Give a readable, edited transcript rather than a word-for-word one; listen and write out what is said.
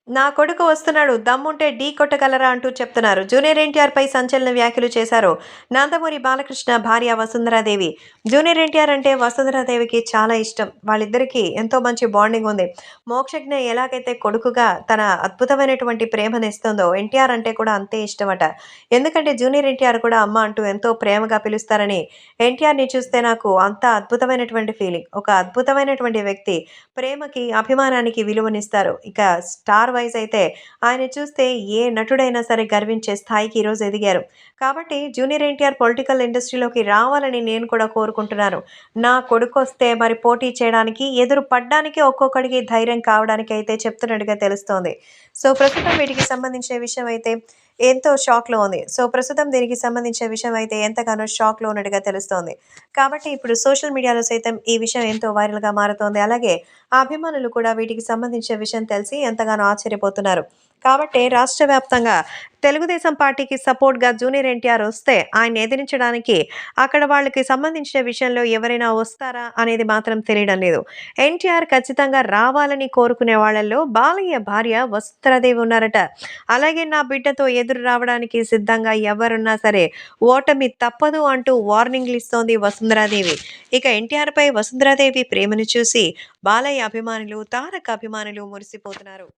నా కొడుకు వస్తున్నాడు. దమ్ముంటే ఢీ కొట్టగలరా అంటూ చెప్తున్నారు. జూనియర్ ఎన్టీఆర్‌పై సంచలన వ్యాఖ్యలు చేశారు నందమూరి బాలకృష్ణ భార్య వసుంధరాదేవి. జూనియర్ ఎన్టీఆర్ అంటే వసుంధరాదేవికి చాలా ఇష్టం. వాళ్ళిద్దరికీ ఎంతో మంచి బాండింగ్ ఉంది. మోక్షజ్ఞ ఎలాగైతే కొడుకుగా తన అద్భుతమైనటువంటి ప్రేమనిస్తుందో ఎన్టీఆర్ అంటే కూడా అంతే ఇష్టమట. ఎందుకంటే జూనియర్ ఎన్టీఆర్ కూడా అమ్మ అంటూ ఎంతో ప్రేమగా పిలుస్తారని ఎన్టీఆర్‌ని చూస్తే నాకు అంత అద్భుతమైనటువంటి ఫీలింగ్. ఒక అద్భుతమైనటువంటి వ్యక్తి. ప్రేమకి, అభిమానానికి విలువనిస్తారు. ఇక స్టార్ వైస్ అయితే ఆయన చూస్తే ఏ నటుడైనా సరే గర్వించే స్థాయికి ఈరోజు ఎదిగారు. కాబట్టి జూనియర్ ఎన్టీఆర్ పొలిటికల్ ఇండస్ట్రీలోకి రావాలని నేను కూడా కోరుకుంటున్నాను. నా కొడుకొస్తే మరి పోటీ చేయడానికి, ఎదురు పడ్డానికి ఒక్కొక్కడికి ధైర్యం కావడానికి అయితే చెప్తున్నట్టుగా తెలుస్తోంది. సో, ప్రస్తుతం వీటికి సంబంధించిన విషయం అయితే ఎంతో షాక్‌లో ఉంది. సో, ప్రస్తుతం దీనికి సంబంధించిన విషయం అయితే ఎంతగానో షాక్‌లో ఉన్నట్టుగా తెలుస్తోంది. కాబట్టి ఇప్పుడు సోషల్ మీడియాలో సైతం ఈ విషయం ఎంతో వైరల్‌గా మారుతోంది. అలాగే ఆ అభిమానులు కూడా వీటికి సంబంధించిన విషయం తెలిసి ఎంతగానో ఆశ్చర్యపోతున్నారు. కాబట్టే రాష్ట్ర వ్యాప్తంగా తెలుగుదేశం పార్టీకి సపోర్ట్‌గా జూనియర్ ఎన్టీఆర్ వస్తే ఆయన్ని ఎదిరించడానికి అక్కడ వాళ్ళకి సంబంధించిన విషయంలో ఎవరైనా వస్తారా అనేది మాత్రం తెలియడం లేదు. ఎన్టీఆర్ ఖచ్చితంగా రావాలని కోరుకునే వాళ్ళల్లో బాలయ్య భార్య వసుంధరాదేవి ఉన్నారట. అలాగే నా బిడ్డతో ఎదురు రావడానికి సిద్ధంగా ఎవరున్నా సరే ఓటమి తప్పదు అంటూ వార్నింగ్‌లిస్తోంది వసుంధరాదేవి. ఇక ఎన్టీఆర్‌పై వసుంధరాదేవి ప్రేమను చూసి బాలయ్య అభిమానులు, తారక్ అభిమానులు మురిసిపోతున్నారు.